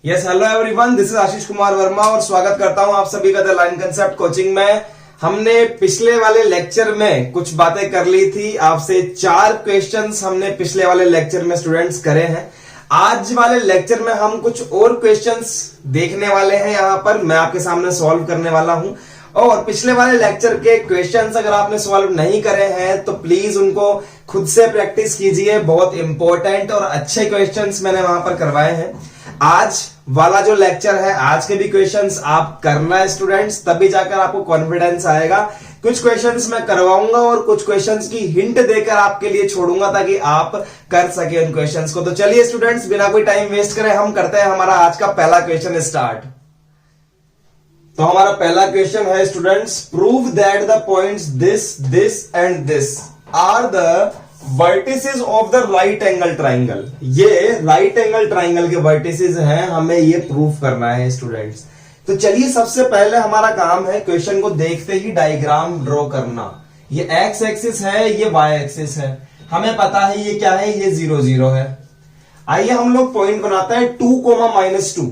Yes, hello everyone, this is Ashish Kumar Verma और स्वागत करता हूं आप सभी का द लाइन कंसेप्ट कोचिंग में। हमने पिछले वाले लेक्चर में कुछ बातें कर ली थी, आपसे 4 क्वेश्चंस हमने पिछले वाले लेक्चर में स्टूडेंट्स करे हैं। आज वाले लेक्चर में हम कुछ और क्वेश्चंस देखने वाले हैं, यहां पर मैं आपके सामने सॉल्व करने वाला हूं। और पिछले वाले लेक्चर के क्वेश्चंस अगर आपने सॉल्व नहीं करे हैं तो प्लीज उनको खुद से प्रैक्टिस कीजिए, बहुत इंपॉर्टेंट और अच्छे क्वेश्चंस मैंने वहां पर करवाए हैं। आज वाला जो लेक्चर है, आज के भी क्वेश्चंस आप करना है स्टूडेंट्स, तभी जाकर आपको कॉन्फिडेंस आएगा। कुछ क्वेश्चंस मैं करवाऊंगा और कुछ क्वेश्चंस की हिंट देकर आपके लिए छोड़ूंगा ताकि आप कर सके उन क्वेश्चंस को। तो चलिए स्टूडेंट्स, बिना कोई टाइम वेस्ट करे हम करते हैं हमारा आज का पहला क्वेश्चन स्टार्ट। तो हमारा पहला क्वेश्चन है students, prove that the points this and this are the vertices of the right angle triangle. ये राइट एंगल ट्राइंगल के वर्टिसेस हैं, हमें ये प्रूव करना है स्टूडेंट्स। तो चलिए सबसे पहले हमारा काम है क्वेश्चन को देखते ही डायग्राम ड्रॉ करना। ये एक्स एक्सिस है, ये वाई एक्सिस है, हमें पता है ये क्या है, ये 0 0 है। आइए हम लोग पॉइंट बनाते हैं 2, -2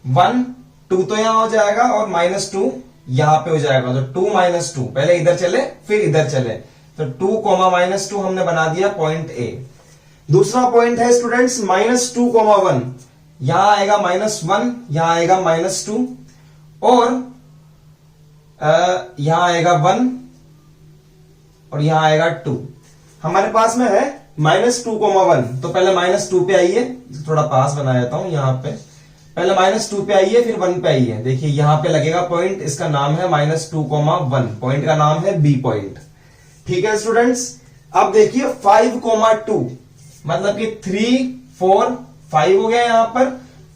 1 2 तो यहां हो जाएगा और -2 यहां पे हो जाएगा। तो 2 -2 पहले इधर चले फिर इधर चले, तो 2, -2 हमने बना दिया पॉइंट ए। दूसरा पॉइंट है स्टूडेंट्स -2, 1 यहां आएगा -1, यहां आएगा -2 और यहां आएगा 1 और यहां आएगा 2। हमारे पास में है -2, 1। तो पहले -2 पे आइए, थोड़ा पास बना देता हूं यहां पे। पहले -2 पे आइए फिर 1 पे आइए। देखिए यहां पे लगेगा पॉइंट, इसका नाम है -2, 1। पॉइंट का नाम है बी पॉइंट। ठीक है स्टूडेंट्स, अब देखिए 5, 2 मतलब कि 3 4 5 हो गया यहां पर,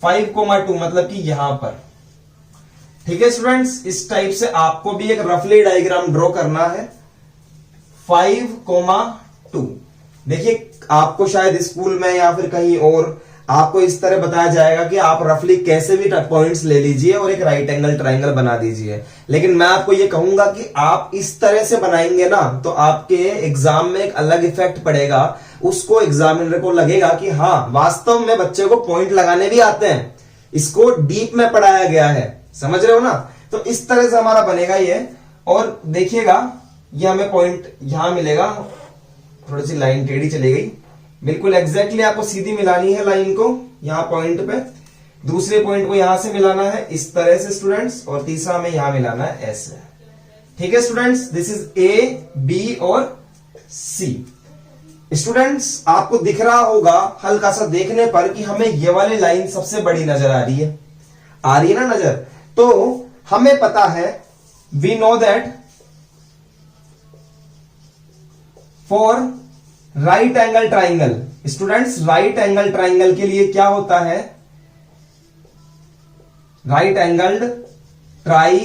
5, 2 मतलब कि यहां पर। ठीक है स्टूडेंट्स, इस टाइप से आपको भी एक रफली डायग्राम ड्रॉ करना है। 5, 2 देखिए आपको शायद स्कूल में या फिर कहीं और आपको इस तरह बताया जाएगा कि आप रफली कैसे भी पॉइंट्स ले लीजिए और एक राइट एंगल ट्राइंगल बना दीजिए। लेकिन मैं आपको ये कहूंगा कि आप इस तरह से बनाएंगे ना तो आपके एग्जाम में एक अलग इफेक्ट पड़ेगा। उसको एग्जामिनर को लगेगा कि हाँ वास्तव में बच्चे को पॉइंट लगाने भी आते हैं, इसको डीप में पढ़ाया गया है। समझ रहे हो ना? तो इस तरह से हमारा बनेगा ये। और देखिएगा ये हमें पॉइंट यहां मिलेगा, थोड़ी सी लाइन टेढ़ी चली गई, बिल्कुल एग्जैक्टली आपको सीधी मिलानी है लाइन को यहां पॉइंट पे। दूसरे पॉइंट को यहां से मिलाना है इस तरह से स्टूडेंट्स, और तीसरा में यहां मिलाना है ऐसे। ठीक है students, this is A, B और सी। स्टूडेंट्स आपको दिख रहा होगा हल्का सा देखने पर कि हमें ये वाली लाइन सबसे बड़ी नजर आ रही है ना नजर। तो हमें पता है, we know that for right angle triangle, students right angle triangle के लिए क्या होता है, राइट एंगल्ड ट्राई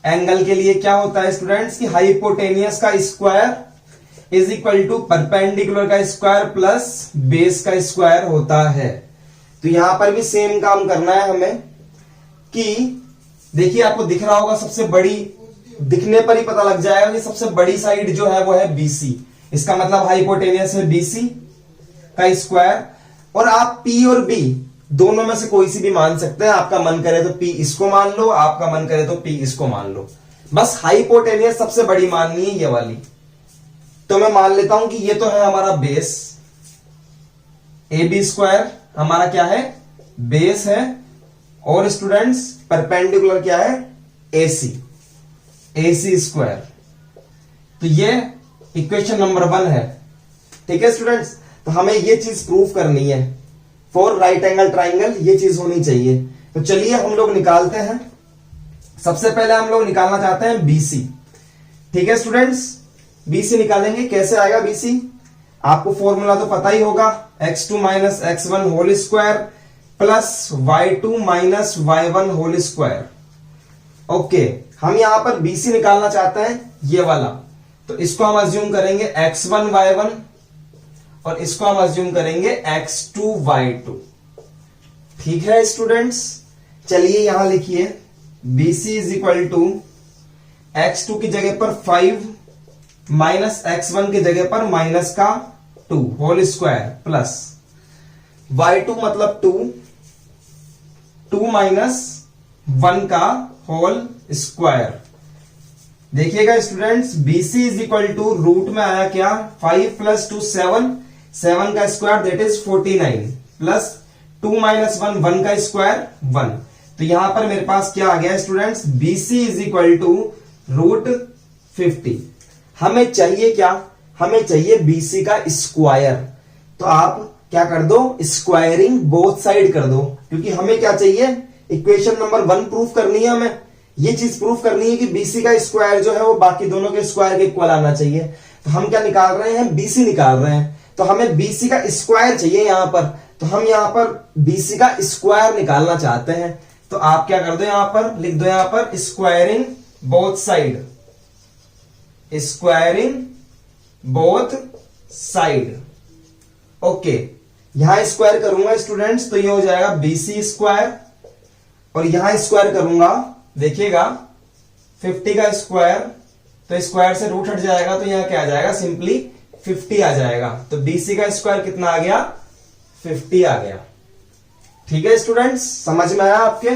एंगल के लिए क्या होता है स्टूडेंट्स कि हाइपोटेनियस का square is equal to perpendicular का स्क्वायर प्लस बेस का स्क्वायर होता है। तो यहां पर भी सेम काम करना है हमें कि देखिए आपको दिख रहा होगा सबसे बड़ी, दिखने पर ही पता लग जाएगा कि सबसे बड़ी साइड जो है वो है बीसी। इसका मतलब हाइपोटेनियस है बीसी का स्क्वायर। और आप पी और बी दोनों में से कोई सी भी मान सकते हैं, आपका मन करे तो पी इसको मान लो, आपका मन करे तो पी इसको मान लो। बस हाइपोटेनियस सबसे बड़ी माननी है ये वाली। तो मैं मान लेता हूं कि ये तो है हमारा बेस, ए बी स्क्वायर हमारा क्या है, बेस है। और स्टूडेंट्स परपेंडिकुलर क्या है, एसी, एसी स्क्वायर। तो ये इक्वेशन नंबर 1 है। ठीक है स्टूडेंट्स, तो हमें ये चीज प्रूव करनी है फॉर राइट एंगल ट्राइंगल, ये चीज होनी चाहिए। तो चलिए हम लोग निकालते हैं। सबसे पहले हम लोग निकालना चाहते हैं बीसी। ठीक है स्टूडेंट्स, बीसी निकालेंगे। कैसे आएगा बीसी? आपको फॉर्मूला तो पता ही होगा, x2 - x1 whole square plus y2 - y1 whole square. Okay, हम यहां पर बीसी निकालना चाहते हैं ये वाला। तो इसको हम अज्यूम करेंगे x1 y1 और इसको हम अज्यूम करेंगे x2 y2। ठीक है स्टूडेंट्स, चलिए यहां लिखिए BC is equal to x2 की जगह पर 5 माइनस x1 की जगह पर माइनस का 2 होल स्क्वायर प्लस y2 मतलब 2 2 माइनस 1 का होल स्क्वायर। देखिएगा students, BC is equal to root में आया क्या 5 प्लस 2 7, 7 का square that is 49 plus 2 minus 1 1 का स्क्वायर 1। तो यहां पर मेरे पास क्या आ गया students, BC is equal to root 50। हमें चाहिए क्या, हमें चाहिए BC का स्क्वायर। तो आप क्या कर दो, स्क्वायरिंग बोथ साइड कर दो, क्योंकि हमें क्या चाहिए, इक्वेशन नंबर 1 प्रूफ करनी है। हमें ये चीज प्रूफ करनी है कि BC का स्क्वायर जो है वो बाकी दोनों के स्क्वायर के इक्वल आना चाहिए। तो हम क्या निकाल रहे हैं, BC निकाल रहे हैं। तो हमें BC का स्क्वायर चाहिए यहां पर, तो हम यहां पर BC का स्क्वायर निकालना चाहते हैं। तो आप क्या कर दो, यहां पर लिख दो, यहां पर squaring both side, squaring both side. Okay, यहां स्क्वायर करूंगा स्टूडेंट्स तो ये हो जाएगा BC स्क्वायर, और यहां स्क्वायर करूंगा, देखिएगा 50 का स्क्वायर, तो स्क्वायर से रूट हट जाएगा, तो यहां क्या आ जाएगा, सिंपली 50 आ जाएगा। तो BC का स्क्वायर कितना आ गया, 50 आ गया। ठीक है स्टूडेंट्स, समझ में आया आपके।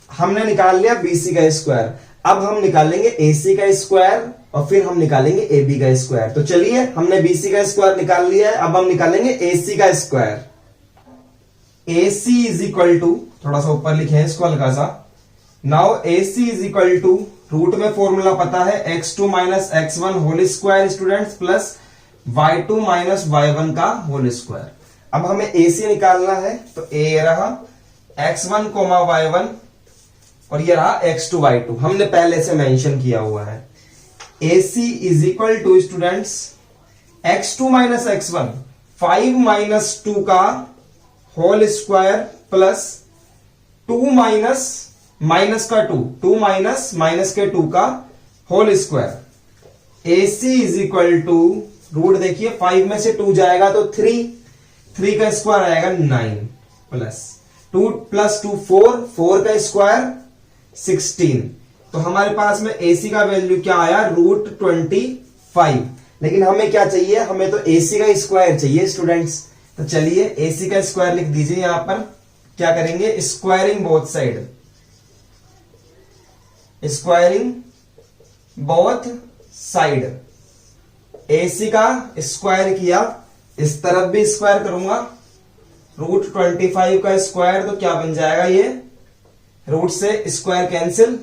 हमने निकाल लिया BC का स्क्वायर, अब हम निकालेंगे AC का स्क्वायर, और फिर हम निकालेंगे AB का स्क्वायर। तो चलिए, हमने BC का स्क्वायर निकाल लिया है, अब हम निकालेंगे AC का square. AC is equal to, थोड़ा सा ऊपर लिखे हैं इसको हल्का सा, now AC is equal to, root में फॉर्मूला पता है, x2 minus x1 whole square students plus y2 minus y1 का होल स्क्वायर। अब हमें AC निकालना है, तो A रहा x1 y1, और ये रहा x2 y2, हमने पहले से मेंशन किया हुआ है। AC is equal to students x2 minus x1 5 minus 2 का होल स्क्वायर प्लस 2 माइनस का 2 माइनस के 2 का whole square. AC is equal to, root देखिए 5 में से 2 जाएगा तो 3 का स्क्वायर आएगा 9 प्लस 2 प्लस 2 4 का स्क्वायर 16। तो हमारे पास में AC का वैल्यू क्या आया, रूट 25। लेकिन हमें क्या चाहिए, हमें तो AC का स्क्वायर चाहिए स्टूडेंट्स। तो चलिए AC का स्क्वायर लिख दीजिए, यहां पर क्या करेंगे, squaring both side, squaring both side. AC का स्क्वायर किया, इस तरफ भी स्क्वायर करूंगा, रूट 25 का स्क्वायर, तो क्या बन जाएगा, ये रूट से square cancel,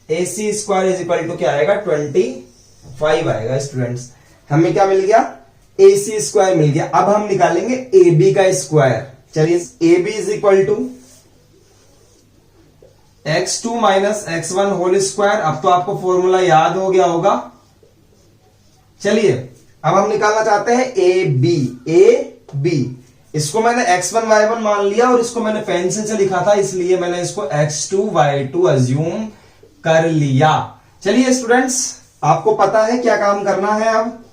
AC square is equal to क्या आएगा, 25 आएगा स्टूडेंट्स। हमें क्या मिल गया, AC स्क्वायर मिल गया। अब हम निकालेंगे AB का स्क्वायर। चलिए, AB is equal to x2 minus x1 whole square. अब तो आपको फॉर्मूला याद हो गया होगा। चलिए, अब हम निकालना चाहते हैं AB। इसको मैंने x1 y1 मान लिया, और इसको मैंने पेंसिल से लिखा था, इसलिए मैंने इसको x2 y2 अज्यूम कर लिया। चलिए स्टूडेंट्स, आपको पता है क्या काम करना है। अब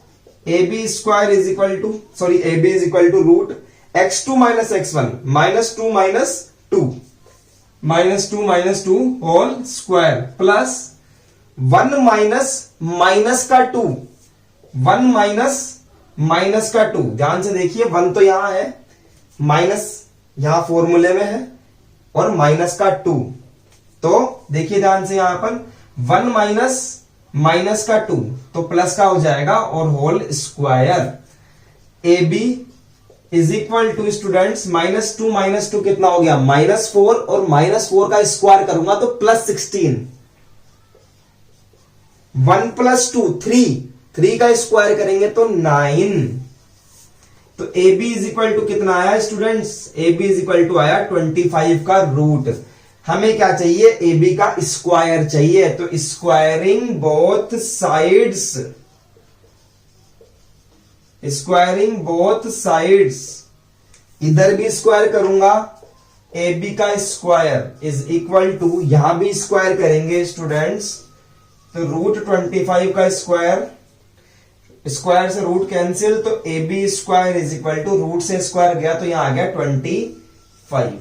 AB square is equal to, sorry AB is equal to root x2 minus x1 minus 2 minus 2 whole square plus 1 minus का 2, 1 माइनस का 2। ध्यान से देखिए, 1 तो यहां है, माइनस यहां फॉर्मूले में है, और माइनस का 2। तो देखिए ध्यान से, यहां पर 1 माइनस का 2 तो प्लस का हो जाएगा, और whole square. AB is equal to students minus two कितना हो गया, -4, और -4 का स्क्वायर करूंगा तो प्लस 16। 1 प्लस 2 3 का स्क्वायर करेंगे तो 9। तो AB इज इक्वल टू कितना आया students, AB is equal to आया 25 का रूट। हमें क्या चाहिए, AB का स्क्वायर चाहिए। तो squaring both sides, squaring both sides, इधर भी स्क्वायर करूंगा, AB का स्क्वायर इज इक्वल टू, यहां भी स्क्वायर करेंगे स्टूडेंट्स, तो रूट 25 का स्क्वायर, स्क्वायर से रूट कैंसिल, तो AB square is equal to, root से स्क्वायर गया तो यहां आ गया 25।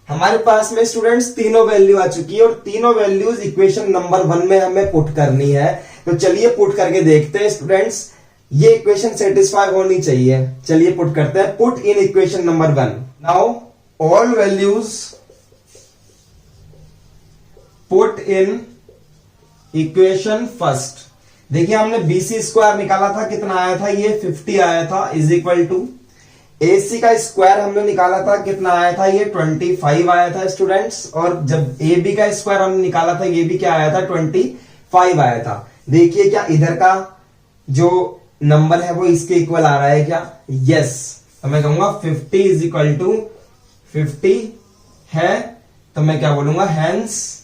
हमारे पास में स्टूडेंट्स तीनों वैल्यू आ चुकी है, और तीनों वैल्यूज इक्वेशन नंबर 1 में हमें पुट करनी है। तो चलिए पुट करके देखते हैं स्टूडेंट्स, ये इक्वेशन सेटिस्फाई होनी चाहिए। चलिए पुट करते हैं, put in equation number 1। Now all values put in equation first. देखिए हमने BC स्क्वायर निकाला था, कितना आया था, ये 50 आया था, इज इक्वल टू AC का स्क्वायर हमने निकाला था, कितना आया था, ये 25 आया था स्टूडेंट्स। और जब AB का स्क्वायर हमने निकाला था, ये भी क्या आया था, 25 आया था। देखिए क्या इधर का जो नंबर है वो इसके इक्वल आ रहा है क्या, यस। तो मैं कहूंगा 50 इज इक्वल टू 50 है, तो मैं क्या बोलूंगा, हेंस।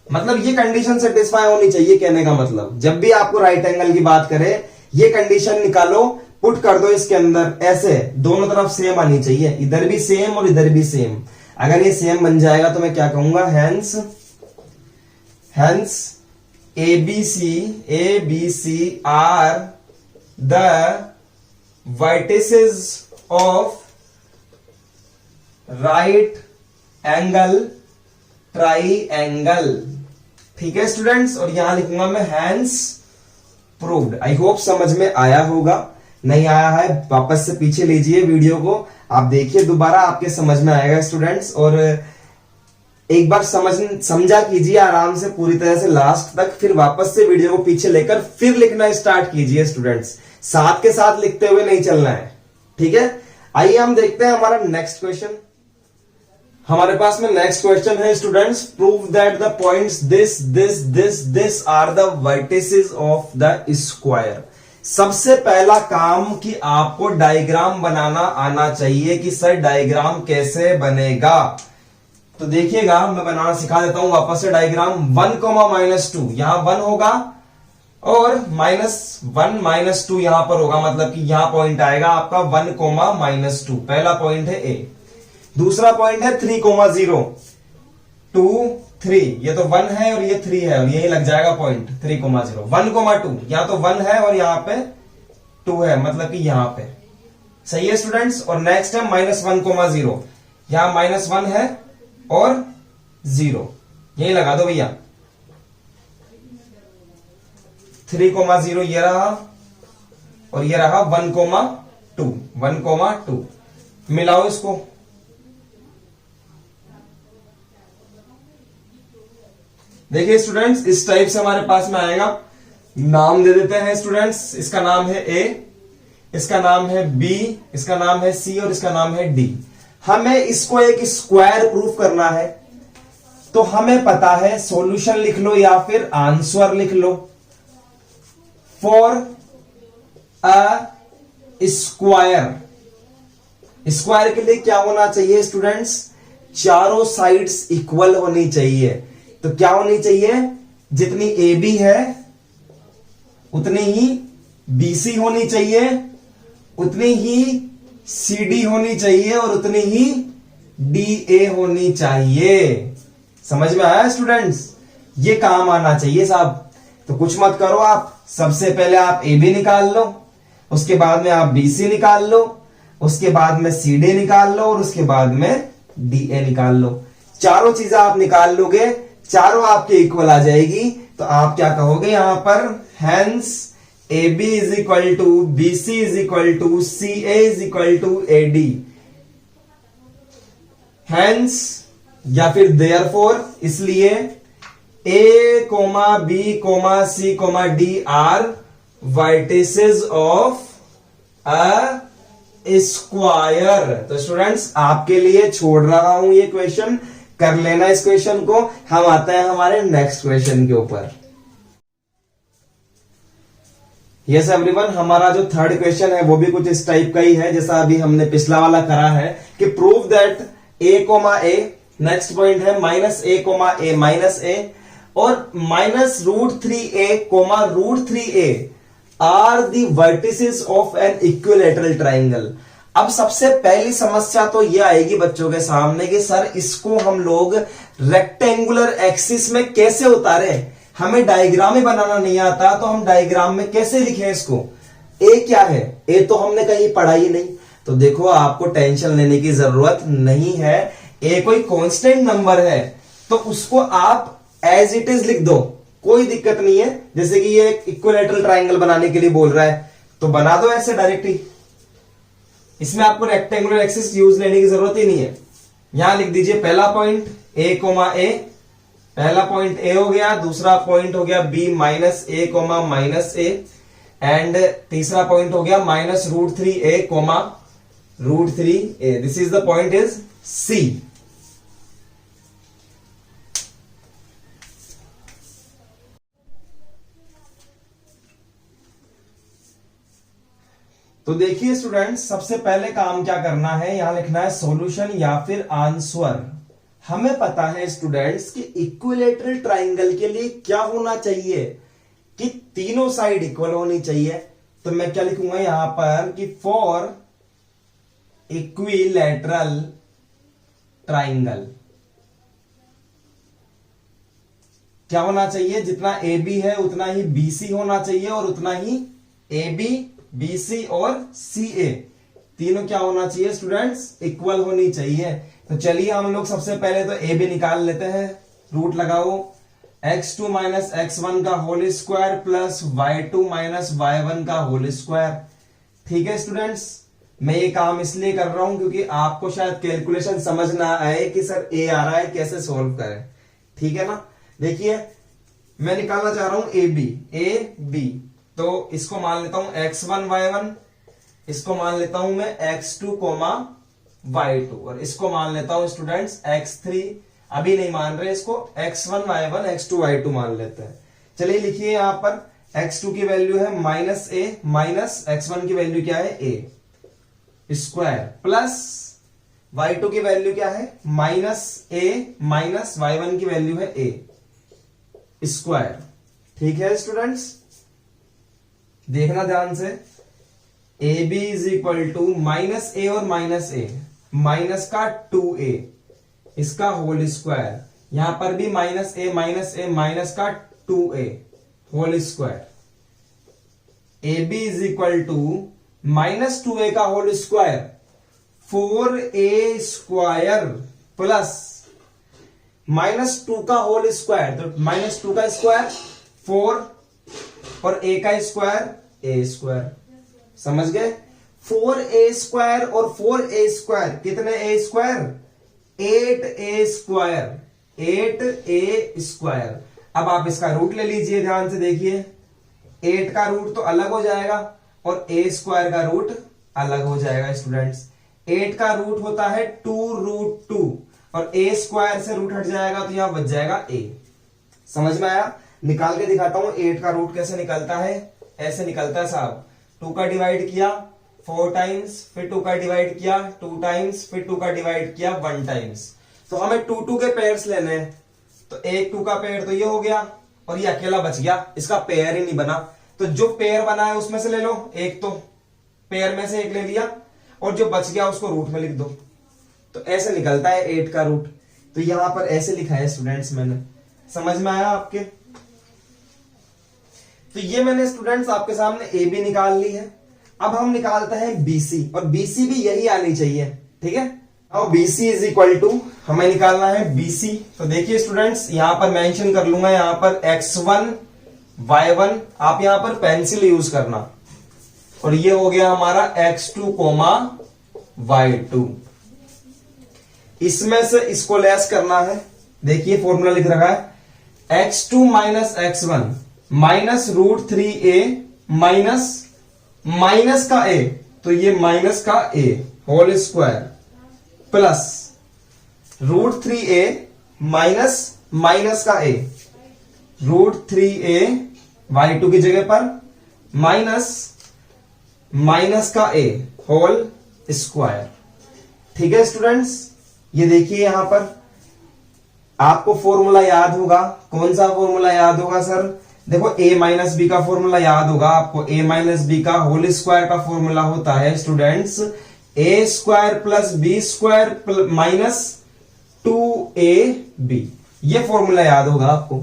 मतलब ये कंडीशन सेटिस्फाई होनी चाहिए, कहने का मतलब जब भी आपको राइट एंगल की बात करे ये कंडीशन निकालो, पुट कर दो इसके अंदर, ऐसे दोनों तरफ सेम आनी चाहिए, इधर भी सेम और इधर भी सेम। अगर ये सेम बन जाएगा तो मैं क्या कहूंगा, hence ABC are the vertices of right angle triangle. ठीक है स्टूडेंट्स, और यहां लिखूंगा मैं हेंस प्रूव्ड। आई होप समझ में आया होगा, नहीं आया है वापस से पीछे लीजिए वीडियो को, आप देखिए दोबारा, आपके समझ में आएगा स्टूडेंट्स। और एक बार समझा कीजिए आराम से पूरी तरह से लास्ट तक, फिर वापस से वीडियो को पीछे लेकर फिर लिखना स्टार्ट कीजिए स्टूडेंट्स, साथ के साथ लिखते हुए नहीं चलना है, ठीक है। आइए हम देखते हैं हमारा नेक्स्ट क्वेश्चन। हमारे पास में नेक्स्ट क्वेश्चन है students, prove that the points this are the vertices of the square. सबसे पहला काम कि आपको डायग्राम बनाना आना चाहिए कि सर डायग्राम कैसे बनेगा। तो देखिएगा मैं बनाना सिखा देता हूं वापस से डायग्राम। 1, -2 यहां 1 होगा और -1 -2 यहां पर होगा, मतलब कि यहां पॉइंट आएगा आपका 1, -2। पहला पॉइंट है ए। दूसरा पॉइंट है 3, 0, 2, 3। ये तो 1 है और ये 3 है और यही लग जाएगा पॉइंट 3, 0। 1, 2 यहां तो 1 है और यहां पे 2 है, मतलब कि यहां पे सही है स्टूडेंट्स। और नेक्स्ट है -1, 0। यहां -1 है और 0, यही लगा दो भैया। 3, 0 ये रहा और ये रहा 1, 2। 1, 2 मिलाओ इसको। देखिए स्टूडेंट्स इस टाइप से हमारे पास में आएगा। नाम दे देते हैं स्टूडेंट्स, इसका नाम है ए, इसका नाम है बी, इसका नाम है सी और इसका नाम है डी। हमें इसको एक स्क्वायर प्रूफ करना है, तो हमें पता है सॉल्यूशन लिख लो या फिर आंसर लिख लो। फॉर अ स्क्वायर, स्क्वायर के लिए क्या होना चाहिए स्टूडेंट्स, चारों साइड्स इक्वल होनी चाहिए। तो क्या होनी चाहिए, जितनी ए बी है उतनी ही BC होनी चाहिए, उतनी ही CD होनी चाहिए और उतनी ही DA होनी चाहिए। समझ में आया स्टूडेंट्स, ये काम आना चाहिए साहब। तो कुछ मत करो आप, सबसे पहले आप AB निकाल लो, उसके बाद में आप BC निकाल लो, उसके बाद में CD निकाल लो और उसके बाद में DA निकाल लो। चारों चीजें आप निकाल लोगे, चारों आपके इक्वल आ जाएगी, तो आप क्या कहोगे यहां पर, hence AB is equal to BC is equal to CA is equal to AD। Hence या फिर देयरफॉर, इसलिए A, B, C, D are vertices of a square. तो स्टूडेंट्स आपके लिए छोड़ रहा हूं ये क्वेश्चन, कर लेना इस क्वेश्चन को। हम आते हैं हमारे नेक्स्ट क्वेश्चन के ऊपर। यस एवरीवन, हमारा जो थर्ड क्वेश्चन है वो भी कुछ इस टाइप का ही है जैसा अभी हमने पिछला वाला करा है कि prove that A, next point है -A, और -√3A, √3A are the vertices of an equilateral triangle. अब सबसे पहली समस्या तो यह आएगी बच्चों के सामने कि सर इसको हम लोग रेक्टेंगुलर एक्सिस में कैसे उतारे। हमें डायग्राम ही बनाना नहीं आता, तो हम डायग्राम में कैसे लिखें इसको। ए क्या है, ए तो हमने कहीं पढ़ा ही नहीं। तो देखो आपको टेंशन लेने की जरूरत नहीं है, ए कोई कांस्टेंट नंबर है तो उसको आप एज इट इज लिख दो, कोई दिक्कत नहीं है। जैसे कि ये एक इक्विलैटरल ट्राइंगल बनाने के लिए बोल रहा है तो बना दो ऐसे डायरेक्ट ही, इसमें आपको रेक्टेंगुलर एक्सिस यूज लेने की जरूरत ही नहीं है। यहां लिख दीजिए पहला पॉइंट A, पहला पॉइंट ए हो गया, दूसरा पॉइंट हो गया B minus A comma minus A, and तीसरा पॉइंट हो गया minus √3a comma √3a. This is the point is C. तो देखिए स्टूडेंट्स, सबसे पहले काम क्या करना है, यहां लिखना है सॉल्यूशन या फिर आंसर. हमें पता है स्टूडेंट्स कि इक्विलेटरल ट्राइंगल के लिए क्या होना चाहिए कि तीनों साइड इक्वल होनी चाहिए. तो मैं क्या लिखूंगा यहां पर कि फॉर इक्विलेटरल ट्राइंगल क्या होना चाहिए, जितना ए बी है उतना ही बी सी होना चाहिए और उतना ही ए बी, बी सी और सी ए तीनों क्या होना चाहिए स्टूडेंट्स, इक्वल होनी चाहिए. तो चलिए हम लोग सबसे पहले तो ए बी निकाल लेते हैं. रूट लगाओ, x2 माइनस x1 का whole square plus y2 minus y1 का होल स्क्वायर. ठीक है स्टूडेंट्स, मैं ये काम इसलिए कर रहा हूं क्योंकि आपको शायद कैलकुलेशन समझ ना आए कि सर ए आ रहा है कैसे सोल्व करें. ठीक है ना. देखिए मैं निकालना चाह रहा हूं ए बी, तो इसको मान लेता हूं x1 y1, इसको मान लेता हूं मैं x2 कोमा y2 और इसको मान लेता हूं स्टूडेंट्स x3. अभी नहीं मान रहे इसको, x1 y1 x2 y2 मान लेते हैं. चलिए लिखिए यहां पर x2 की वैल्यू है माइनस ए, माइनस x1 की वैल्यू क्या है ए स्क्वायर, प्लस y2 की वैल्यू क्या है माइनस ए, माइनस y1 की वैल्यू है ए स्क्वायर. ठीक है स्टूडेंट्स, देखना ध्यान से. A B is equal to minus A और माइनस ए, माइनस का 2a इसका होल स्क्वायर, यहां पर भी माइनस ए माइनस का 2a whole square. A B is equal to minus 2a का whole square 4a square plus minus 2 का होल स्क्वायर, तो माइनस 2 का स्क्वायर 4 और a का स्क्वायर a स्क्वायर. समझ गए. 4a स्क्वायर और 4a स्क्वायर कितने a square, 8a square, 8a square. अब आप इसका रूट ले लीजिए, ध्यान से देखिए. 8 का रूट तो अलग हो जाएगा और a स्क्वायर का रूट अलग हो जाएगा स्टूडेंट्स. 8 का रूट होता है 2√2 और a स्क्वायर से रूट हट जाएगा तो यहां बच जाएगा a. समझ में आया. निकाल के दिखाता हूं 8 का रूट कैसे निकलता है. ऐसे निकलता है साहब, 2 का डिवाइड किया 4 टाइम्स, फिर 2 का डिवाइड किया 2 टाइम्स, फिर 2 का डिवाइड किया 1 टाइम्स. तो हमें 2 के पेयर्स लेने हैं. तो एक 2 का पेयर तो ये हो गया और ये अकेला बच गया, इसका पेयर ही नहीं बना. तो जो पेयर बना है उसमें से ले लो एक, तो पेयर में से एक ले लिया और जो बच गया उसको रूट में लिख दो. तो ऐसे निकलता है 8 का रूट. तो यहां पर ऐसे लिखा है स्टूडेंट्स मैंने. समझ में आया आपके. तो ये मैंने स्टूडेंट्स आपके सामने ए बी निकाल ली है. अब हम निकालते हैं बीसी, और बीसी भी यही आनी चाहिए. ठीक है. अब बीसी इज इक्वल टू हमें निकालना है बीसी. तो देखिए स्टूडेंट्स, यहां पर मेंशन कर लूंगा यहां पर x1 y1, आप यहां पर पेंसिल यूज करना. और ये हो गया हमारा x2 कोमा y2. इसमें से इसको लेस करना है. देखिए फॉर्मूला लिख रखा है x2 minus x1 minus √3a minus minus का a, तो ये माइनस का a whole square plus √3a minus minus का a, √3a y2 की जगह पर माइनस माइनस का a होल स्क्वायर. ठीक है स्टूडेंट्स, ये देखिए यहां पर आपको फॉर्मूला याद होगा. कौन सा फॉर्मूला याद होगा सर? देखो a माइनस बी का फॉर्मूला याद होगा आपको. a माइनस बी का होल स्क्वायर का फॉर्मूला होता है students a square plus B square minus 2ab. ये फॉर्मूला याद होगा आपको.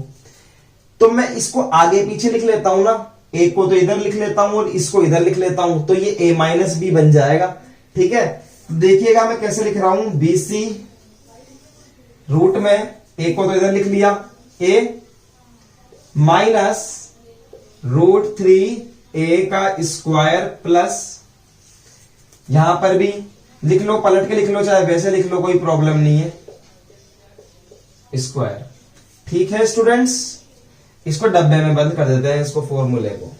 तो मैं इसको आगे पीछे लिख लेता हूं ना. a को तो इधर लिख लेता हूं और इसको इधर लिख लेता हूं, तो ये a माइनस बी बन जाएगा. ठीक है. देखिएगा मैं कैसे लिख रहा हूं. बीसी रूट में a को तो इधर लिख लिया, a माइनस √3a का स्क्वायर प्लस, यहां पर भी लिख लो, पलट के लिख लो, चाहे वैसे लिख लो, कोई प्रॉब्लम नहीं है, स्क्वायर. ठीक है स्टूडेंट्स, इसको डब्बे में बंद कर देते हैं, इसको फॉर्मूले को।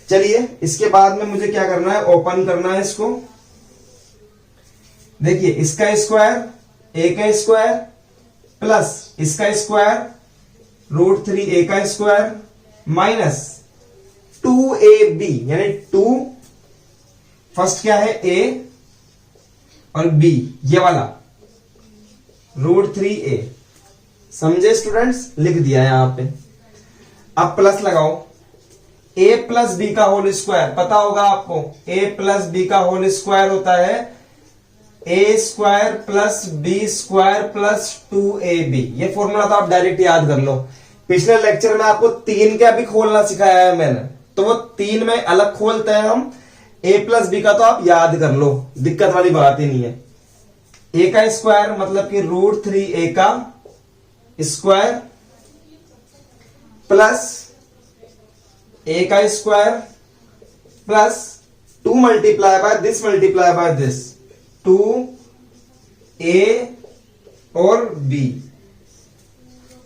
चलिए इसके बाद में मुझे क्या करना है, ओपन करना है इसको। देखिए इसका स्क्वायर, ए का स्क्वायर प्लस इसका स्क्वायर √3a का स्क्वायर माइनस 2ab, यानी 2 फर्स्ट क्या है a और b, ये वाला √3a। समझे स्टूडेंट्स, लिख दिया यहां पे। अब प्लस लगाओ, a प्लस बी का होल स्क्वायर, पता होगा आपको a प्लस बी का होल स्क्वायर होता है a square plus B square plus 2ab। ये फॉर्मूला तो आप डायरेक्ट याद कर लो। पिछले लेक्चर में आपको 3 का भी खोलना सिखाया है मैंने, तो वो 3 में अलग खोलते हैं हम। a प्लस बी का तो आप याद कर लो, दिक्कत वाली बात ही नहीं है। a का स्क्वायर मतलब कि √3a का स्क्वायर प्लस a का square plus 2 multiply by this 2a और b।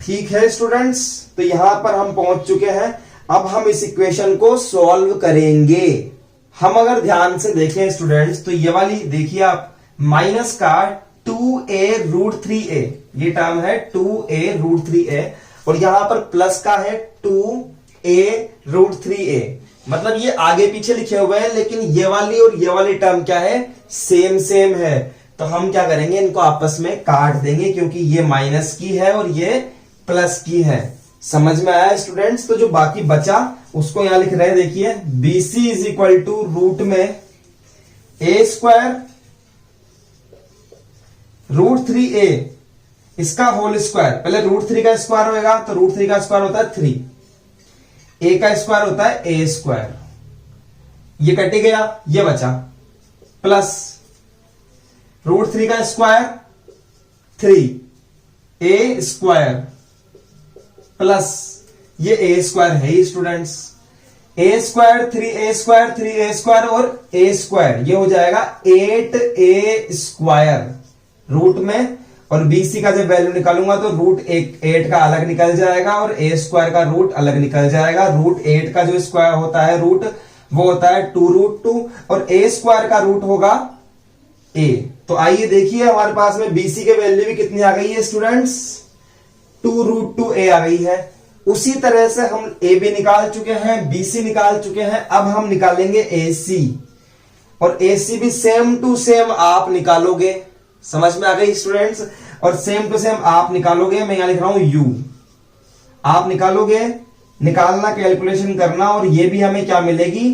ठीक है स्टूडेंट्स, तो यहां पर हम पहुंच चुके हैं। अब हम इस इक्वेशन को सॉल्व करेंगे। हम अगर ध्यान से देखें स्टूडेंट्स, तो ये वाली देखिए आप, माइनस का 2a√3a, ये टर्म है 2a√3a, और यहां पर प्लस का है 2a√3a। मतलब ये आगे पीछे लिखे हुए हैं, लेकिन ये वाली टर्म क्या है, सेम है। तो हम क्या करेंगे, इनको आपस में काट देंगे, क्योंकि ये माइनस की है और ये प्लस की है। समझ में आया स्टूडेंट्स? तो जो बाकी बचा उसको यहां लिख रहे हैं, देखिए BC is equal to root में a स्क्वायर √3a इसका होल स्क्वायर। पहले √3 का स्क्वायर होगा, तो √3 का स्क्वायर होता है 3, a का स्क्वायर होता है a स्क्वायर, ये कट गया, ये बचा, प्लस √3 का स्क्वायर 3a स्क्वायर प्लस ये a स्क्वायर है ही students, a square 3a square 3a square और a स्क्वायर, ये हो जाएगा 8a स्क्वायर रूट में। और BC का जब वैल्यू निकालूंगा तो √8 का अलग निकल जाएगा और a स्क्वायर का रूट अलग निकल जाएगा। √8 का जो स्क्वायर होता है रूट, वो होता है 2√2 और a स्क्वायर का रूट होगा a। तो आइए देखिए हमारे पास में BC के वैल्यू भी कितनी आ गई है स्टूडेंट्स, 2√2a आ गई है। उसी तरह से हम AB निकाल चुके हैं, BC निकाल चुके हैं, अब हम निकालेंगे AC, और AC भी सेम टू सेम आप निकालोगे। समझ में आ गई स्टूडेंट्स? और सेम टू सेम आप निकालोगे, मैं यहां लिख रहा हूं U, आप निकालोगे, निकालना, कैलकुलेशन करना, और ये भी हमें क्या मिलेगी,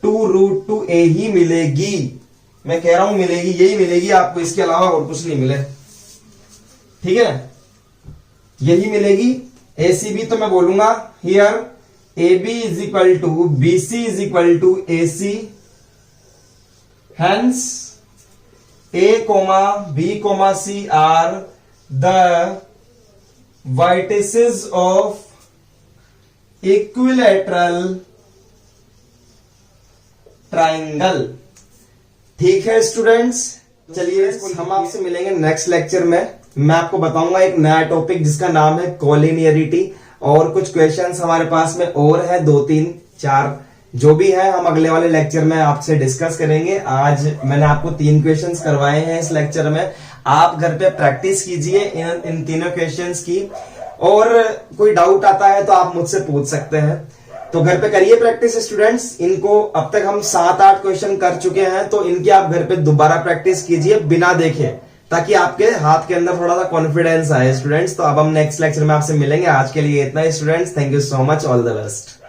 2√2a ही मिलेगी। मैं कह रहा हूं मिलेगी, यही मिलेगी आपको, इसके अलावा और कुछ नहीं मिले। ठीक है, यही मिलेगी। AC भी तो मैं बोलूंगा here AB is equal to BC is equal to AC, hence A, B, C are the vertices of equilateral triangle। ठीक है स्टूडेंट्स, चलिए हम आपसे मिलेंगे नेक्स्ट लेक्चर में। मैं आपको बताऊंगा एक नया टॉपिक जिसका नाम है कोलिनियरिटी, और कुछ क्वेश्चंस हमारे पास में और है, 2 3 4 जो भी है हम अगले वाले लेक्चर में आपसे डिस्कस करेंगे। आज मैंने आपको 3 क्वेश्चंस करवाए हैं इस लेक्चर में, आप घर पे प्रैक्टिस कीजिए इन तीनों क्वेश्चंस की, और कोई डाउट आता है तो आप मुझसे पूछ सकते हैं। तो घर पे करिए प्रैक्टिस स्टूडेंट्स। इनको अब तक हम 7-8 क्वेश्चन कर चुके हैं, तो इनकी आप घर पे दोबारा प्रैक्टिस कीजिए बिना देखे, ताकि आपके हाथ के अंदर थोड़ा सा कॉन्फिडेंस आए स्टूडेंट्स। तो अब हम नेक्स्ट लेक्चर में आपसे मिलेंगे। आज के लिए इतना ही students, thank you so much, all the best.